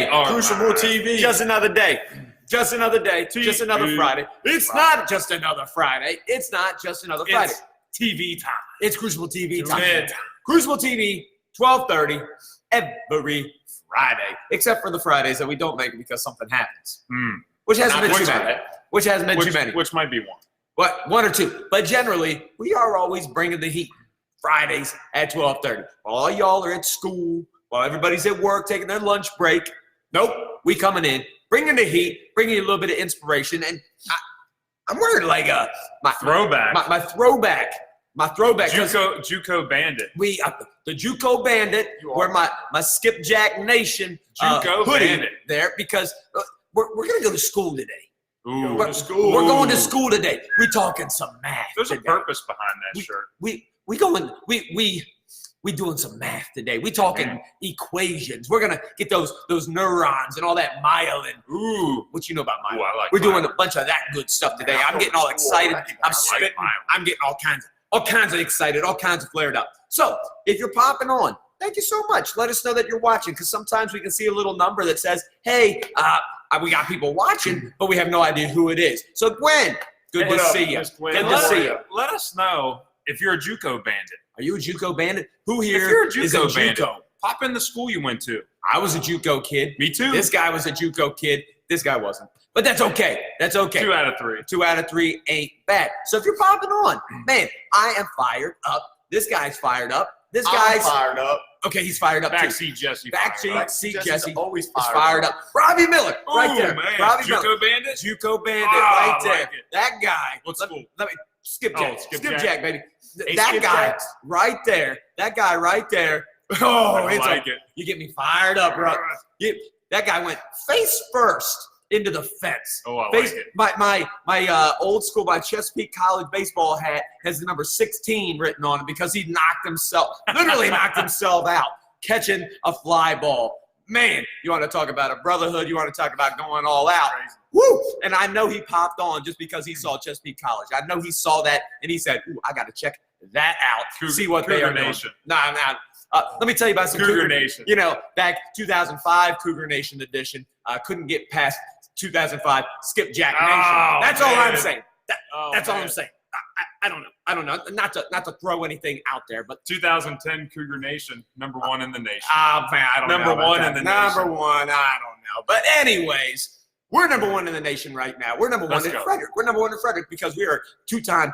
Crucible TV. Just another day. Just another day. Just another Friday. It's not just another Friday. It's not just another Friday. It's TV time. It's Crucible TV time. Crucible TV, 12:30 every Friday, except for the Fridays that we don't make it because something happens. Which hasn't been too many. Which hasn't been too many. Which might be one. But one or two. But generally, we are always bringing the heat. Fridays at 12:30. While y'all are at school, while everybody's at work taking their lunch break, nope, we coming in, bringing the heat, bringing you a little bit of inspiration. And I'm wearing like my throwback. My throwback. My throwback. JUCO Bandit. The JUCO Bandit. Wear my Skipjack Nation hoodie Bandit there because we're gonna go to school today. Ooh, we're going to school today. We're talking some math. There's today. a purpose behind that shirt. We doing some math today. We talking equations. We're gonna get those neurons and all that myelin. Ooh, what you know about myelin? Ooh, I like We're myelin. doing a bunch of that good stuff today. I'm getting all excited. I'm spitting. I'm getting all kinds of excited, all kinds of flared up. So if you're popping on, thank you so much. Let us know that you're watching, because sometimes we can see a little number that says, hey, we got people watching, but we have no idea who it is. So Gwen, good to see you. Good to see you. Let us know if you're a JUCO Bandit. Are you a JUCO bandit? Who here if you're a JUCO bandit, pop in the school you went to. I was a JUCO kid. Me too. This guy was a JUCO kid. This guy wasn't. But that's okay. That's okay. 2 out of 3. 2 out of 3 ain't bad. So if you're popping on, man, I am fired up. This guy's fired up. This guy's fired up. Okay, he's fired up Backseat Jesse. Backseat Jesse always fired up. Robbie Miller, right there. Man. Robbie JUCO Miller. Bandit? JUCO Bandit, right there. Like that guy. What school? Let me Skipjack. Skipjack, baby. That guy right there. That guy right there. Oh, you get me fired up, bro. That guy went face first into the fence. Oh, I like it. My old school, my Chesapeake College baseball hat has the number 16 written on it because he literally knocked himself out catching a fly ball. Man, you want to talk about a brotherhood? You want to talk about going all out? Woo! And I know he popped on just because he saw Chesapeake College. I know he saw that and he said, "Ooh, I got to check that out. See what they are doing." Nah. Let me tell you about some Cougar Nation. You know, back 2005 Cougar Nation edition. Couldn't get past 2005 Skipjack Nation. That's all I'm saying. That's all I'm saying. I don't know. Not to throw anything out there, but 2010 Cougar Nation, number 1 in the nation. Man, I don't know. Number 1 in the nation. Number 1, I don't know. But anyways, we're number 1 in the nation right now. We're number 1 in Frederick. We're number 1 in Frederick because we are 2-time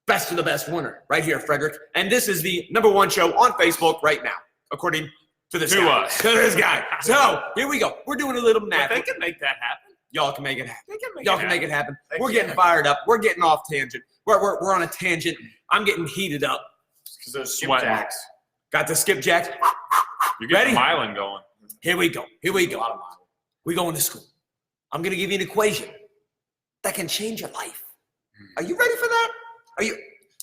best of the best winner right here, Frederick. And this is the number 1 show on Facebook right now, according to this guy. To this guy. So here we go. We're doing a little math. But they can make that happen. Y'all can make it happen. Y'all can make it happen. We're getting fired up. We're getting off tangent. We're on a tangent. I'm getting heated up. Because those skipjacks. Got the skipjacks. You're getting myelin going. Here we go. We going to school. I'm going to give you an equation that can change your life. Are you ready for that?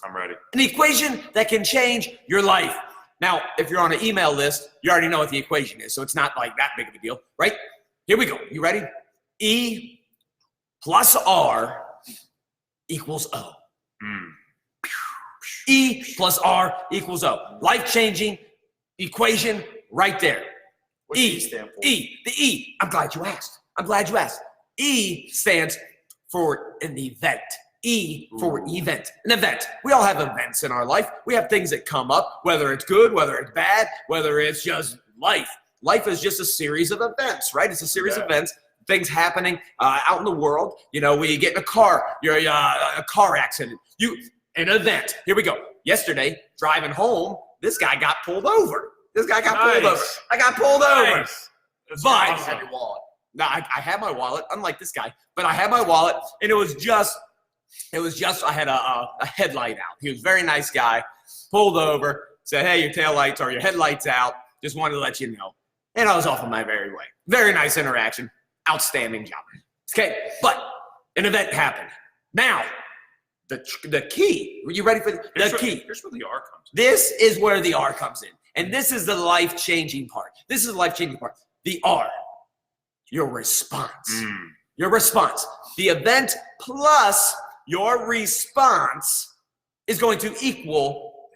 I'm ready. An equation that can change your life. Now, if you're on an email list, you already know what the equation is, so it's not like that big of a deal, right? Here we go. You ready? E plus R equals O. E plus R equals O. Life-changing equation right there. What's E stand for? The E. I'm glad you asked. E stands for an event. E for event. An event. We all have events in our life. We have things that come up, whether it's good, whether it's bad, whether it's just life. Life is just a series of events, right? It's a series of events, things happening out in the world. You know, we get in a car, you're a car accident. An event. Here we go. Yesterday, driving home, this guy got pulled over. I got pulled over. That's but I had your wallet. No, I had my wallet, unlike this guy, but I had my wallet, and it was just I had a headlight out. He was a very nice guy, pulled over, said, "Hey, your taillights or your headlights out. Just wanted to let you know." And I was off on my merry way. Very nice interaction. Outstanding job. Okay, but an event happened. Now, the key. Are you ready for the key? Here's where the R comes in. This is where the R comes in. And this is the life-changing part. The R, your response. Your response. The event plus your response is going to equal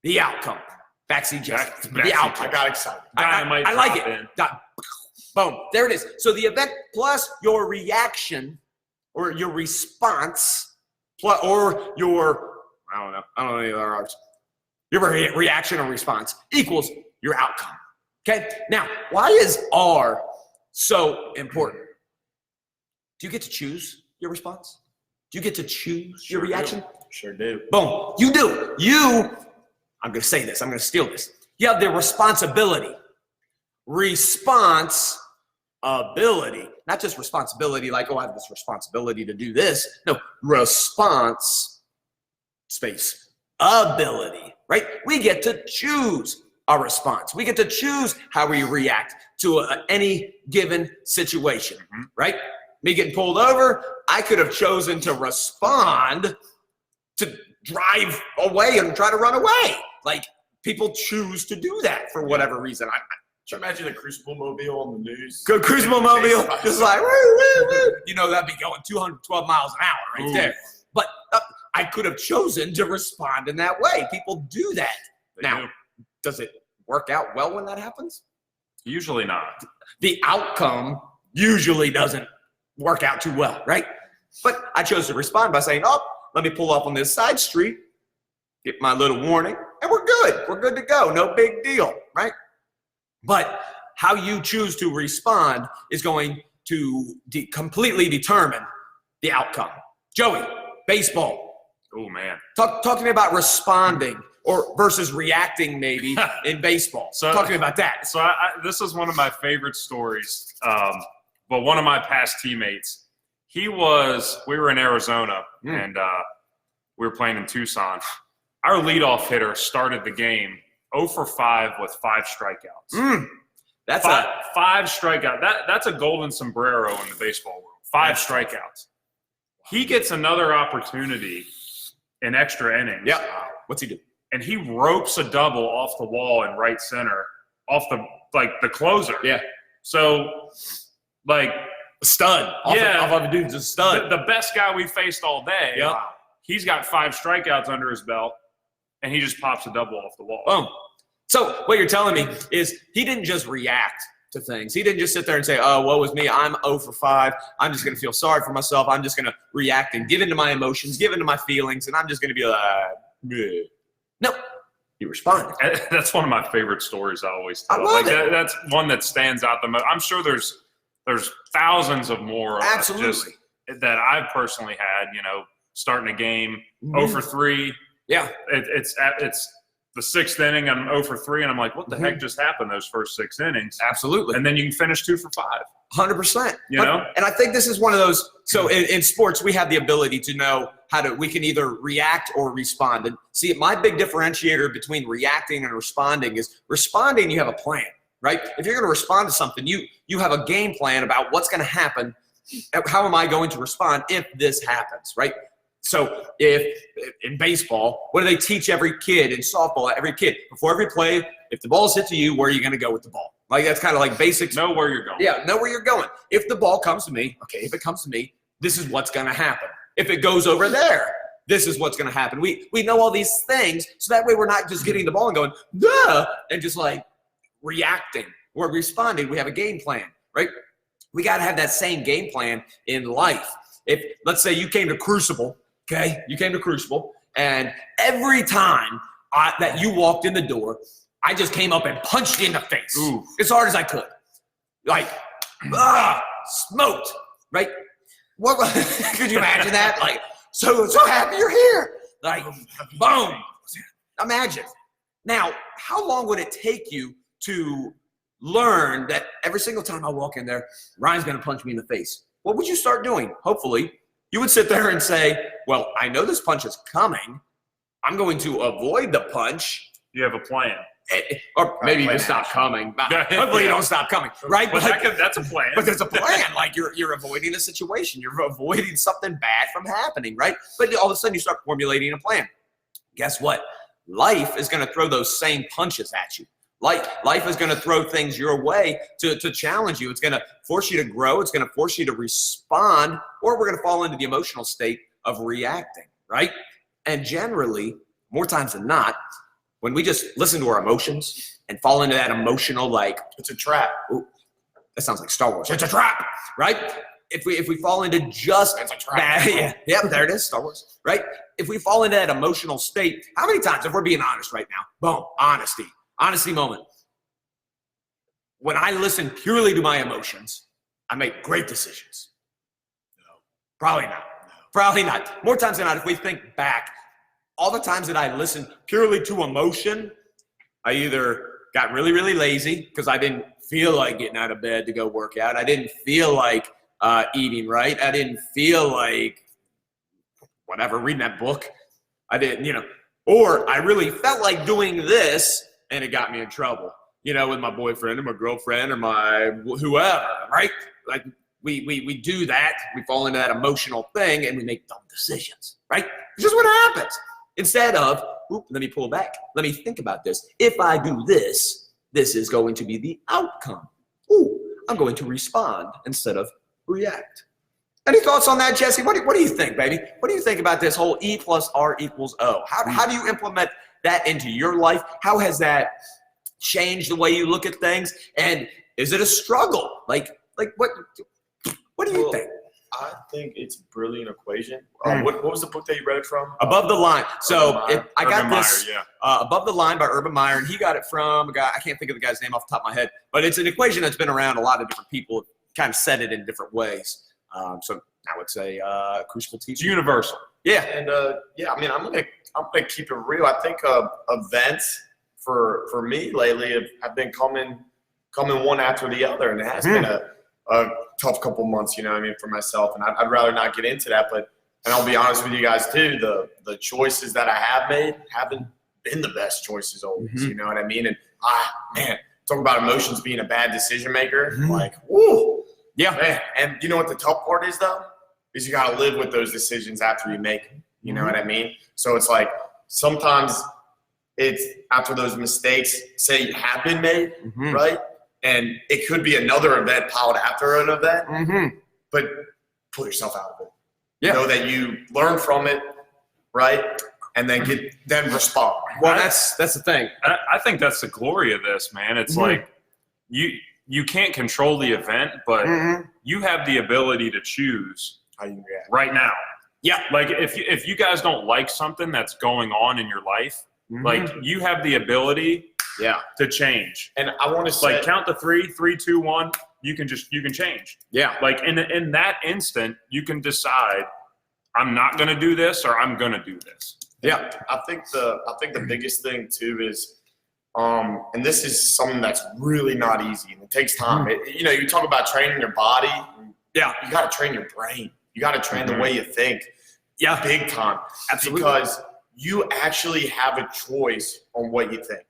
the outcome. Backseat Jesse. The outcome. I got excited. I like it. Boom. There it is. So the event plus your reaction or your response or your, I don't know any other arts. Your reaction or response equals your outcome. Okay? Now, why is R so important? Do you get to choose your response? Do you get to choose your reaction? Sure do. Boom. You do. I'm going to say this. I'm going to steal this. You have the responsibility. Responsibility. Not just responsibility like, oh, I have this responsibility to do this. No, response, space, ability, right? We get to choose our response. We get to choose how we react to any given situation, right? Me getting pulled over, I could have chosen to respond to drive away and try to run away. Like, people choose to do that for whatever reason. Can you imagine the Crucible mobile on the news? Go Crucible mobile, just like, woo, woo, woo. You know, that'd be going 212 miles an hour right there. But I could have chosen to respond in that way. People do that. Now, does it work out well when that happens? Usually not. The outcome usually doesn't work out too well, right? But I chose to respond by saying, oh, let me pull up on this side street, get my little warning, and we're good. We're good to go. No big deal, right? But how you choose to respond is going to completely determine the outcome. Joey, baseball. Oh, man. Talk to me about responding or versus reacting maybe in baseball. So, talk to me about that. So this is one of my favorite stories. But one of my past teammates, we were in Arizona and we were playing in Tucson. Our leadoff hitter started the game 0 for 5 with 5 strikeouts. That's five strikeouts. That's a golden sombrero in the baseball world. 5 strikeouts. He gets another opportunity in extra innings. Yeah. What's he do? And he ropes a double off the wall in right center, off the closer. Yeah. So, like, a stud. Off of a dude's a stud. The best guy we faced all day. Yep. He's got 5 strikeouts under his belt, and he just pops a double off the wall. Boom. So what you're telling me is he didn't just react to things. He didn't just sit there and say, oh, woe is me. I'm 0 for 5. I'm just going to feel sorry for myself. I'm just going to react and give into my emotions, give into my feelings, and I'm just going to be like, bleh. No. He responded. That's one of my favorite stories I always tell. I love it. That's one that stands out the most. I'm sure there's thousands of more absolutely that I've personally had, starting a game 0 for 3. Yeah. It's the 6th inning, I'm 0 for 3, and I'm like, what the heck just happened those first 6 innings? Absolutely. And then you can finish 2 for 5. 100%. And I think this is one of those, so in sports, we have the ability to know we can either react or respond. And see, my big differentiator between reacting and responding is responding, you have a plan, right? If you're going to respond to something, you have a game plan about what's going to happen. How am I going to respond if this happens, right? So if in baseball, what do they teach every kid in softball, every kid? Before every play, if the ball's hit to you, where are you going to go with the ball? Like, that's kind of like basics. Know where you're going. Yeah, know where you're going. If the ball comes to me, okay, if it comes to me, this is what's going to happen. If it goes over there, this is what's going to happen. We know all these things, so that way we're not just getting the ball and going, duh, and just like reacting. We're responding. We have a game plan, right? We got to have that same game plan in life. If, let's say you came to Crucible, okay? You came to Crucible, and every time that you walked in the door, I just came up and punched you in the face as hard as I could. Like, smoked, right? What? Could you imagine that? Like, so happy you're here. Like, boom. Imagine. Now, how long would it take you to learn that every single time I walk in there, Ryan's going to punch me in the face? What would you start doing? Hopefully, you would sit there and say, well, I know this punch is coming. I'm going to avoid the punch. You have a plan. Or maybe you stop coming. Hopefully you don't stop coming, right? But that's a plan. But there's a plan. Like you're avoiding a situation. You're avoiding something bad from happening, right? But all of a sudden you start formulating a plan. Guess what? Life is going to throw those same punches at you. Life is going to throw things your way to challenge you. It's going to force you to grow. It's going to force you to respond, or we're going to fall into the emotional state of reacting, right? And generally, more times than not, when we just listen to our emotions and fall into that emotional, like, it's a trap. That sounds like Star Wars. It's a trap, right? If we fall into just It's a trap. yeah, there it is, Star Wars, right? If we fall into that emotional state, how many times, if we're being honest right now, boom, honesty moment. When I listen purely to my emotions, I make great decisions. No. Probably not. No. Probably not. More times than not, if we think back, all the times that I listened purely to emotion, I either got really, really lazy because I didn't feel like getting out of bed to go work out. I didn't feel like eating right. I didn't feel like whatever, reading that book. I didn't, or I really felt like doing this and it got me in trouble, with my boyfriend or my girlfriend or my whoever, right? Like we do that. We fall into that emotional thing and we make dumb decisions, right? It's just what happens. Instead of, let me pull back. Let me think about this. If I do this, this is going to be the outcome. I'm going to respond instead of react. Any thoughts on that, Jesse? What do you think, baby? What do you think about this whole E+R equals O? How do you implement that into your life? How has that changed the way you look at things? And is it a struggle? Like what do you think? I think it's a brilliant equation. What was the book that you read it from? Above the Line. So I got Urban this Meyer, yeah. Above the Line by Urban Meyer, and he got it from a guy, I can't think of the guy's name off the top of my head, but it's an equation that's been around. A lot of different people kind of said it in different ways. So I would say Crucible TV. It's universal. Yeah. And I'm gonna keep it real. I think events for me lately have been coming one after the other, and it has been a tough couple months, for myself. And I'd rather not get into that, and I'll be honest with you guys too, the choices that I have made haven't been the best choices always, you know what I mean? And man, talk about emotions being a bad decision maker. Like, woo. Yeah. Man. And you know what the tough part is though? Is you gotta live with those decisions after you make them. You know what I mean? So it's like sometimes it's after those mistakes, say, have been made, right? And it could be another event piled after an event, but pull yourself out of it. Yeah. Know that you learn from it, right? And then respond. Well, that's the thing. I think that's the glory of this, man. It's like you can't control the event, but you have the ability to choose How you react. right now. Yeah. Like if you guys don't like something that's going on in your life, like you have the ability to change. And I want to say, Like count to 3, 3, 2, 1. You can change. Yeah. Like in that instant, you can decide, I'm not going to do this or I'm going to do this. yeah, I think the biggest thing too is, and this is something that's really not easy and it takes time. You talk about training your body. Yeah. You got to train your brain. You got to train the way you think. Yeah. Big time. Absolutely. Because you actually have a choice on what you think.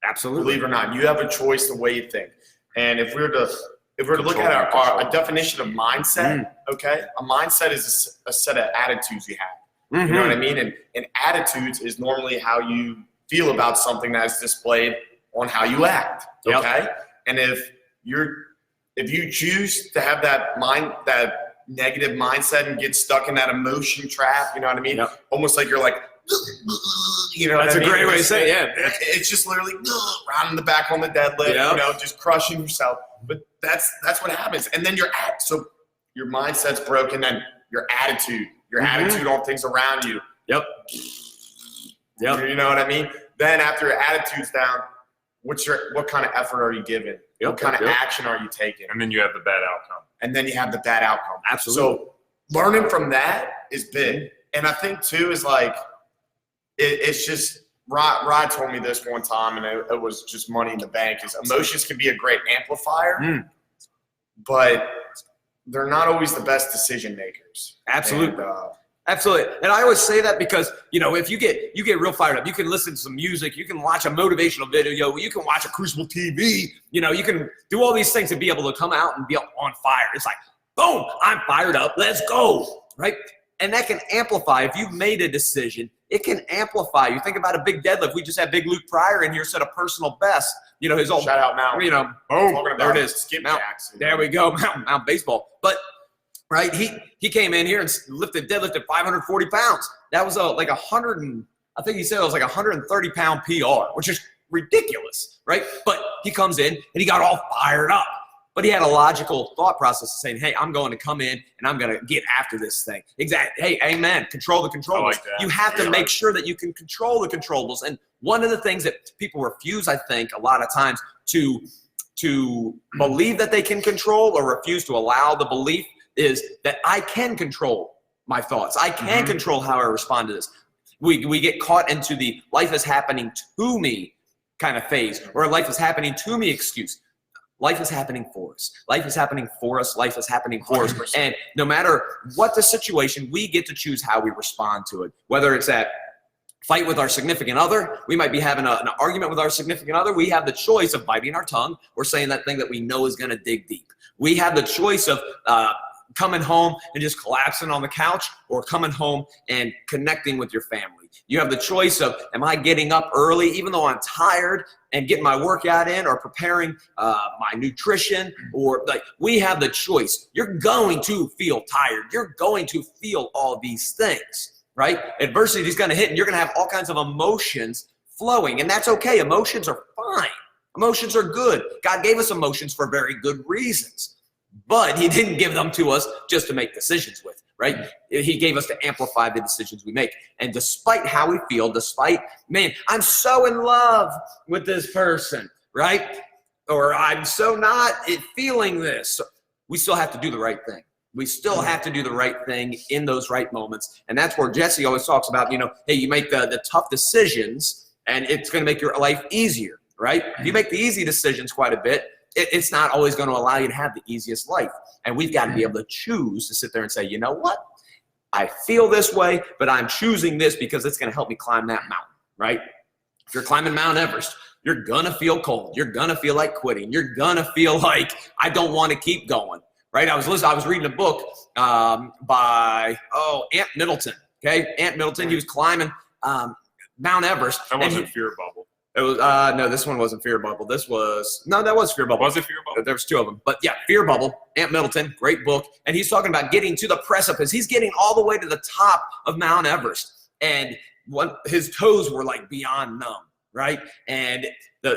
Absolutely. Believe it or not, you have a choice the way you think. And if we were to look at our definition of mindset, okay, a mindset is a set of attitudes you have. You know what I mean? And attitudes is normally how you feel about something that's displayed on how you act. Okay, and if you choose to have that negative mindset and get stuck in that emotion trap, you know what I mean? Almost like you're like, That's a great way to say it. Yeah. It's just literally rounding the back on the deadlift, just crushing yourself. But that's what happens. And then so your mindset's broken, and your attitude on things around you. Yep. You know what I mean? Then after your attitude's down, what kind of effort are you giving? What kind of action are you taking? And then you have the bad outcome. And then you have the bad outcome. Absolutely. So learning from that is big. And I think too is like, it's just, Rod told me this one time, and it was just money in the bank, is emotions can be a great amplifier, but they're not always the best decision makers. Absolutely. Absolutely. And I always say that because, if you get real fired up, you can listen to some music, you can watch a motivational video, you can watch a Crucible TV, you can do all these things and be able to come out and be on fire. It's like, boom, I'm fired up. Let's go. Right. And that can amplify. If you've made a decision, it can amplify. You think about a big deadlift. We just had Big Luke Pryor in here, set a personal best. His old, shout out Mount. Boom, there it is. Skip Mount, Jackson. there we go, Mount Baseball. But right, he came in here and deadlifted 540 pounds. That was like 100, and I think he said it was like 130 pound PR, which is ridiculous, right? But he comes in and he got all fired up. But he had a logical thought process of saying, hey, I'm going to come in and I'm going to get after this thing. Exactly. Hey, amen. Control the controllables. like that. You have to make sure that you can control the controllables. And one of the things that people refuse, I think, a lot of times to believe that they can control or refuse to allow the belief is that I can control my thoughts. I can control how I respond to this. We get caught into the life is happening to me kind of phase, or life is happening to me excuse. Life is happening for us. Life is happening for us. Life is happening for us. And no matter what the situation, we get to choose how we respond to it. Whether it's that fight with our significant other, we might be having an argument with our significant other. We have the choice of biting our tongue or saying that thing that we know is going to dig deep. We have the choice of coming home and just collapsing on the couch, or coming home and connecting with your family. You have the choice of, am I getting up early even though I'm tired and getting my workout in, or preparing my nutrition, or like, we have the choice. You're going to feel tired. You're going to feel all these things, right? Adversity is going to hit, and you're going to have all kinds of emotions flowing, and that's okay. Emotions are fine. Emotions are good. God gave us emotions for very good reasons. But he didn't give them to us just to make decisions with, right? He gave us to amplify the decisions we make. And despite how we feel, despite, man, I'm so in love with this person, right? Or I'm so not feeling this. We still have to do the right thing. We still have to do the right thing in those right moments. And that's where Jesse always talks about, hey, you make the tough decisions and it's going to make your life easier, right? If you make the easy decisions quite a bit, it's not always going to allow you to have the easiest life. And we've got to be able to choose to sit there and say, you know what? I feel this way, but I'm choosing this because it's going to help me climb that mountain, right? If you're climbing Mount Everest, you're going to feel cold. You're going to feel like quitting. You're going to feel like I don't want to keep going, right? I was reading a book by Ant Middleton, okay? Ant Middleton, he was climbing Mount Everest. That wasn't Fear Bubble. It was no, this one wasn't Fear Bubble. That was Fear Bubble. Was it Fear Bubble? There was two of them. But yeah, Fear Bubble, Ant Middleton, great book. And he's talking about getting to the precipice. He's getting all the way to the top of Mount Everest. And his toes were like beyond numb, right? And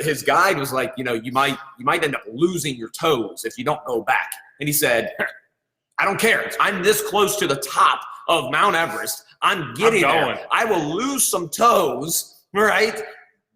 his guide was like, you might end up losing your toes if you don't go back. And he said, I don't care. I'm this close to the top of Mount Everest. I'm getting there. I will lose some toes, right,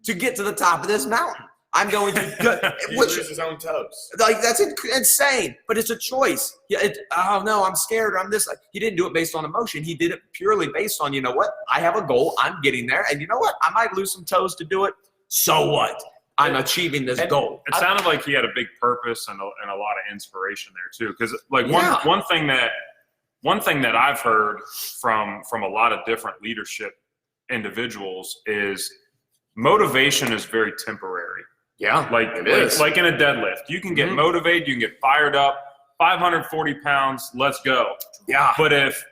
to get to the top of this mountain. I'm going to lose his own toes. Like, that's insane, but it's a choice. Yeah, oh no, I'm scared. I'm this. He didn't do it based on emotion. He did it purely based on, you know what? I have a goal. I'm getting there, and you know what? I might lose some toes to do it. So what? I'm achieving this goal. It sounded like he had a big purpose and a lot of inspiration there too. Because like one thing that I've heard from a lot of different leadership individuals is motivation is very temporary. Yeah, like in a deadlift, you can get motivated, you can get fired up, 540 pounds, let's go. Yeah. But if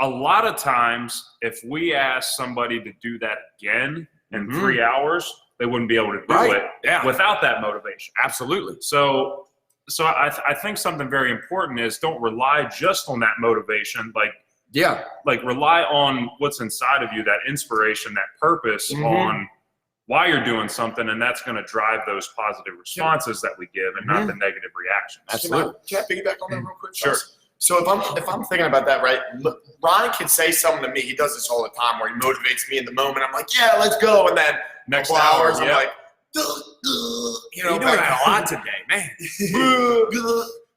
a lot of times, if we ask somebody to do that again in 3 hours, they wouldn't be able to do it without that motivation. Absolutely. So I think something very important is don't rely just on that motivation. Like rely on what's inside of you, that inspiration, that purpose on why you're doing something, and that's going to drive those positive responses that we give and not the negative reactions. Absolutely. Can I piggyback on that real quick? Sure. So if I'm thinking about that, right, look, Ryan can say something to me. He does this all the time where he motivates me in the moment. I'm like, yeah, let's go. And then next hours, I'm like, you're doing that a lot today, man.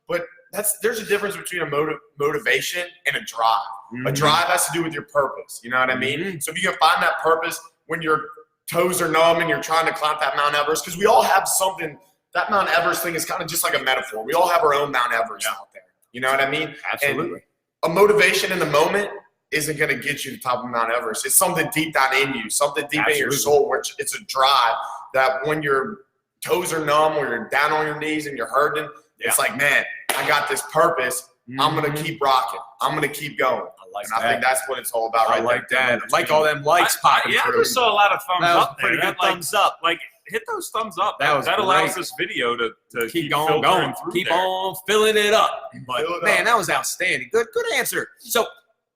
But there's a difference between a motivation and a drive. A drive has to do with your purpose. You know what I mean? So if you can find that purpose when your toes are numb and you're trying to climb that Mount Everest, because we all have something. That Mount Everest thing is kind of just like a metaphor. We all have our own Mount Everest out there. You know what I mean? Absolutely. And a motivation in the moment isn't going to get you to the top of Mount Everest. It's something deep down in you, something deep in your soul, where it's a drive that when your toes are numb or you're down on your knees and you're hurting, it's like, man, I got this purpose. I'm going to keep rocking. I'm going to keep going. I think that's what it's all about, right? I like that. I like all them likes popping through. I just saw a lot of thumbs up there. Pretty good thumbs up. Like, hit those thumbs up. That allows this video to keep going. Keep on filling it up. But man, that was outstanding. Good answer. So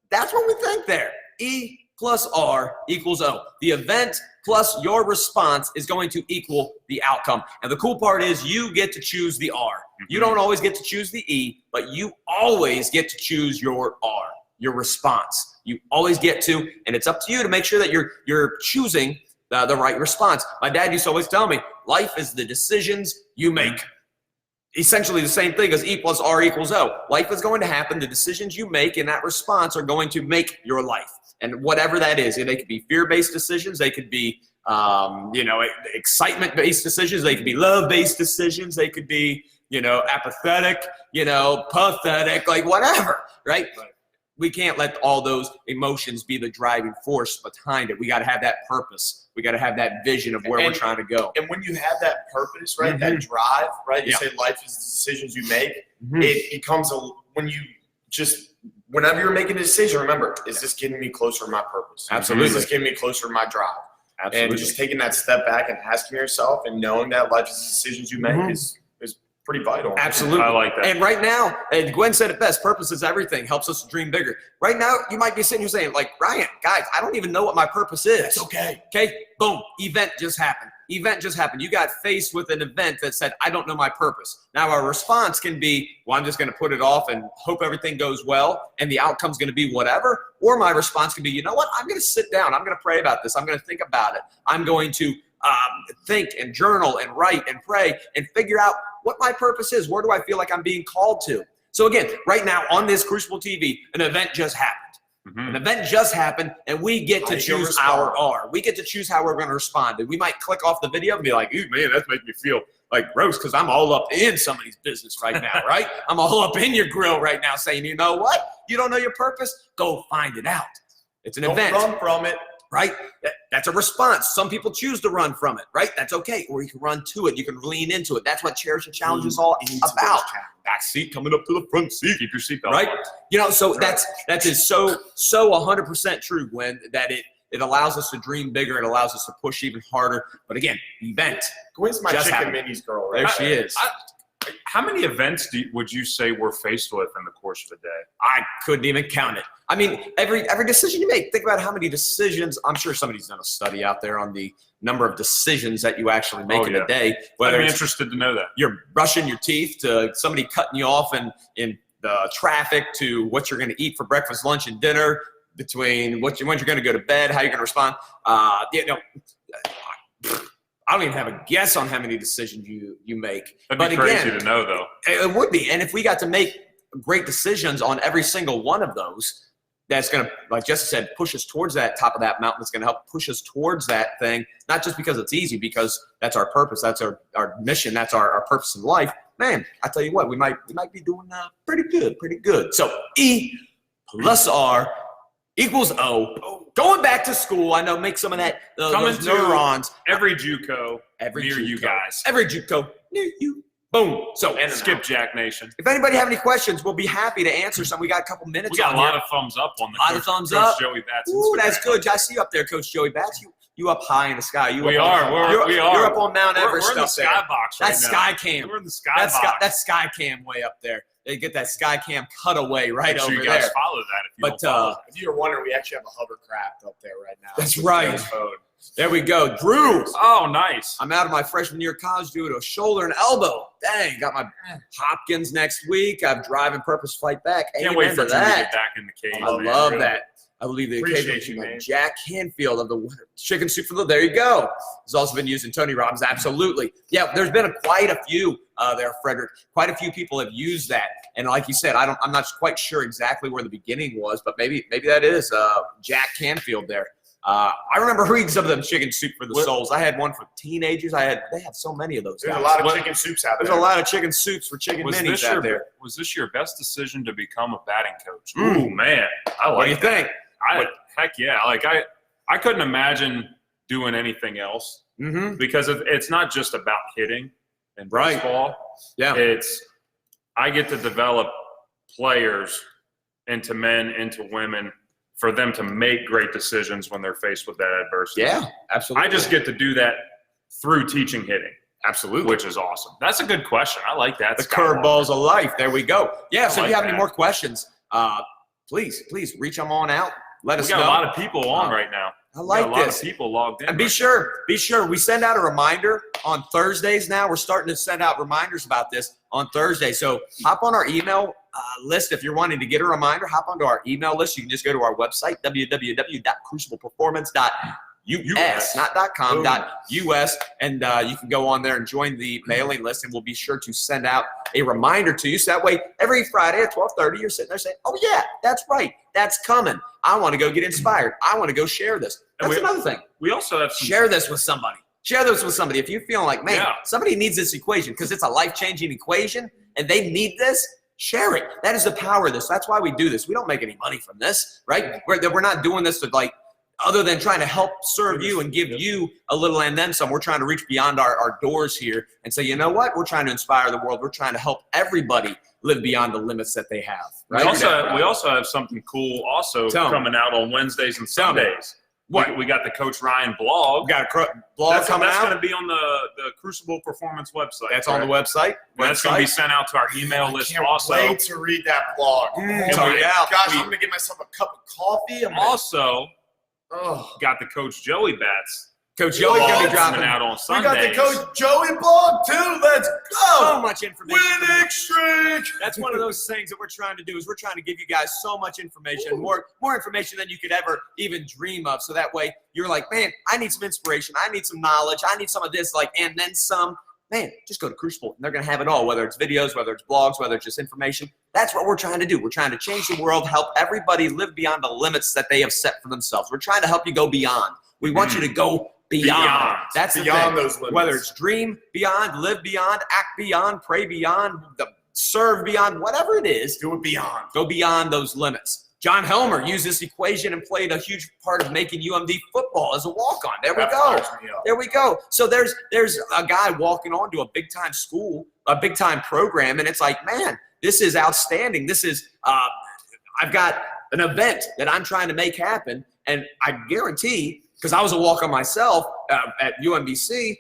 that's what we think there. E plus R equals O. The event plus your response is going to equal the outcome. And the cool part is you get to choose the R. You don't always get to choose the E, but you always get to choose your R, your response. You always get to, and it's up to you to make sure that you're choosing the right response. My dad used to always tell me, life is the decisions you make. Essentially the same thing as E plus R equals O. Life is going to happen. The decisions you make in that response are going to make your life. And whatever that is, they could be fear-based decisions. They could be, excitement-based decisions. They could be love-based decisions. They could be, apathetic, pathetic, like whatever, right? We can't let all those emotions be the driving force behind it. We got to have that purpose. We got to have that vision of where we're trying to go. And when you have that purpose, right, that drive, right, you say life is the decisions you make, it becomes whenever you're making a decision, remember, is this getting me closer to my purpose? Absolutely. Is this getting me closer to my drive? Absolutely. And just taking that step back and asking yourself and knowing that life is the decisions you make is pretty vital. Absolutely. I like that. And right now, and Gwen said it best, purpose is everything, helps us to dream bigger. Right now, you might be sitting here saying, like, Ryan, guys, I don't even know what my purpose is. It's okay. Okay, boom, event just happened. Event just happened. You got faced with an event that said, I don't know my purpose. Now our response can be, well, I'm just going to put it off and hope everything goes well and the outcome's going to be whatever. Or my response can be, you know what, I'm going to sit down. I'm going to pray about this. I'm going to think about it. I'm going to think and journal and write and pray and figure out what my purpose is. Where do I feel like I'm being called to? So again, right now on this Crucible TV, an event just happened. An event just happened, and we get to choose our R. We get to choose how we're going to respond. And we might click off the video and be like, "Ooh, man, that's making me feel like gross because I'm all up in somebody's business right now, right? I'm all up in your grill right now saying, you know what? You don't know your purpose? Go find it out. It's an event. Don't run from it. Right? That's a response. Some people choose to run from it, right? That's okay. Or you can run to it. You can lean into it. That's what Cherish the Challenge is all about. Back seat coming up to the front seat. Keep your seatbelt right? So that is so 100% true, Gwen, that it allows us to dream bigger. It allows us to push even harder. But again, event. Gwen's my chicken minis girl, right? There she is. How many events would you say we're faced with in the course of a day? I couldn't even count it. I mean, every decision you make, think about how many decisions. I'm sure somebody's done a study out there on the number of decisions that you actually make in a day. Whether I'm interested to know that. You're brushing your teeth to somebody cutting you off in the traffic to what you're going to eat for breakfast, lunch, and dinner, between when you're going to go to bed, how you're going to respond. I don't even have a guess on how many decisions you make. That'd be crazy to know, though. It would be. And if we got to make great decisions on every single one of those, that's going to, like Jesse said, push us towards that top of that mountain. That's going to help push us towards that thing, not just because it's easy, because that's our purpose. That's our mission. That's our purpose in life. Man, I tell you what, we might be doing pretty good. So E plus R equals O. Going back to school, I know, make some of that those neurons. Every JUCO near you guys. Every JUCO near you. Boom. So and Skipjack Nation. If anybody have any questions, we'll be happy to answer some. We got a couple minutes. We got a lot of thumbs up on the thumbs up. Joey Batts. Ooh, that's good. I see you up there, Coach Joey Batts. You up high in the sky. We are. You're up on Mount Everest. We're in the skybox right now. That's Skycam. We're in the skybox. That's Skycam way up there. They get that Skycam cutaway right over there. You guys follow that if you don't follow. If you're wondering, we actually have a hovercraft up there right now. That's right. There we go. Drew. Oh, nice. I'm out of my freshman year of college due to a shoulder and elbow. Dang, got my Hopkins next week. I'm driving Purpose Flight back. Can't wait for Drew to get back in the cage. I love that. I believe the occasion man. Jack Canfield of the Chicken Soup for the. There you go. Has also been used in Tony Robbins. Absolutely. Yeah, there's been quite a few there, Frederick. Quite a few people have used that. And like you said, I'm not quite sure exactly where the beginning was, but maybe that is Jack Canfield there. I remember reading some of them Chicken Soup for the Souls. I had one for teenagers. They have so many of those. There's a lot of chicken soups out there. There's a lot of chicken soups for chicken minis out there. Was this your best decision to become a batting coach? Ooh, man. I like What do you think? Heck yeah. Like I couldn't imagine doing anything else because it's not just about hitting and baseball. Yeah. I get to develop players into men, into women, for them to make great decisions when they're faced with that adversity. Yeah, absolutely. I just get to do that through teaching hitting. Absolutely. Which is awesome. That's a good question. I like that. The curveballs of life. There we go. Yeah, so if you have any more questions, please reach them on out. Let us We got know. a lot of people on right now. I like we got a lot this. of people logged in. And be sure, we send out a reminder on Thursdays now. We're starting to send out reminders about this on Thursday. So hop on our email list. If you're wanting to get a reminder, hop onto our email list. You can just go to our website, www.crucibleperformance.us, not .com, .us, and you can go on there and join the mailing list, and we'll be sure to send out a reminder to you. So that way, every Friday at 12:30, you're sitting there saying, oh, yeah, that's right. That's coming. I want to go get inspired. I want to go share this. That's another thing. We also have some. Share this with somebody. Share this with somebody. If you feel like, man, somebody needs this equation because it's a life-changing equation and they need this, share it. That is the power of this. That's why we do this. We don't make any money from this, right? We're not doing this to other than trying to help serve you and give you a little and then some. We're trying to reach beyond our doors here and say, you know what? We're trying to inspire the world. We're trying to help everybody live beyond the limits that they have. Right? We also have something cool coming out on Wednesdays and Sundays. What? We got the Coach Ryan blog. We got a blog coming out. That's going to be on the Crucible Performance website. That's on the website. That's going to be sent out to our email list also. I can't wait to read that blog. Gosh, I'm going to get myself a cup of coffee. Got the Coach Joey bats. Coach Joey's going to be dropping out on Sundays. We got the Coach Joey blog too. Let's go. So much information. Winning streak. That's one of those things that we're trying to do is we're trying to give you guys so much information, more information than you could ever even dream of. So that way you're like, man, I need some inspiration. I need some knowledge. I need some of this, and then some. Man, just go to Crucible and they're going to have it all, whether it's videos, whether it's blogs, whether it's just information. That's what we're trying to do. We're trying to change the world, help everybody live beyond the limits that they have set for themselves. We're trying to help you go beyond. We want you to go beyond. That's beyond the thing. Those limits. Whether it's dream beyond, live beyond, act beyond, pray beyond, serve beyond, whatever it is, do it beyond. Go beyond those limits. John Helmer used this equation and played a huge part of making UMD football as a walk-on. There we go. There we go. So there's a guy walking on to a big-time school, a big-time program, and it's like, man, this is outstanding. This is I've got an event that I'm trying to make happen, and I guarantee, because I was a walk-on myself at UMBC,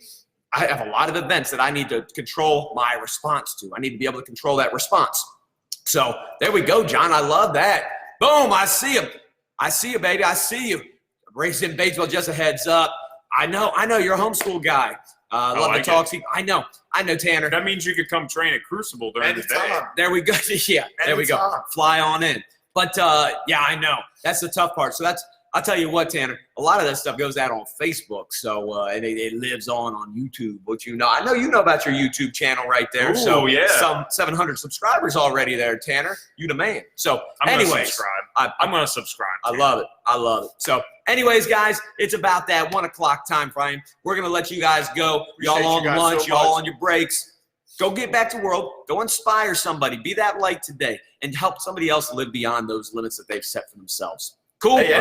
I have a lot of events that I need to control my response to. I need to be able to control that response. So there we go, John. I love that. Boom, I see him. I see you, baby. I see you. Racing in Batesville, just a heads up. I know you're a homeschool guy. Love to talk to you. I know, Tanner. That means you could come train at Crucible during the day. There we go. Yeah, there we go. Fly on in. But, yeah, I know. That's the tough part. So I'll tell you what, Tanner, a lot of that stuff goes out on Facebook, so and it lives on YouTube, which I know you know about your YouTube channel right there. Ooh, so yeah. Some 700 subscribers already there, Tanner. You the man. So anyways, I'm going to subscribe. I love it. I love it. So anyways, guys, it's about that 1 o'clock time frame. We're going to let you guys go. Y'all on lunch, y'all on your breaks. Go get back to world. Go inspire somebody. Be that light today and help somebody else live beyond those limits that they've set for themselves. Cool. Hey,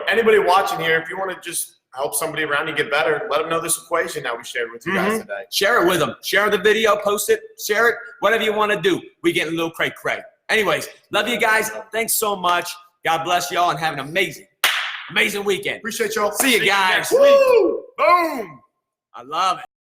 anybody watching here, if you want to just help somebody around you get better, let them know this equation that we shared with you guys today. Share it with them. Share the video, post it, share it, whatever you want to do. We get a little cray-cray. Anyways, love you guys. Thanks so much. God bless y'all and have an amazing weekend. Appreciate y'all. See you guys. Woo! Boom. I love it.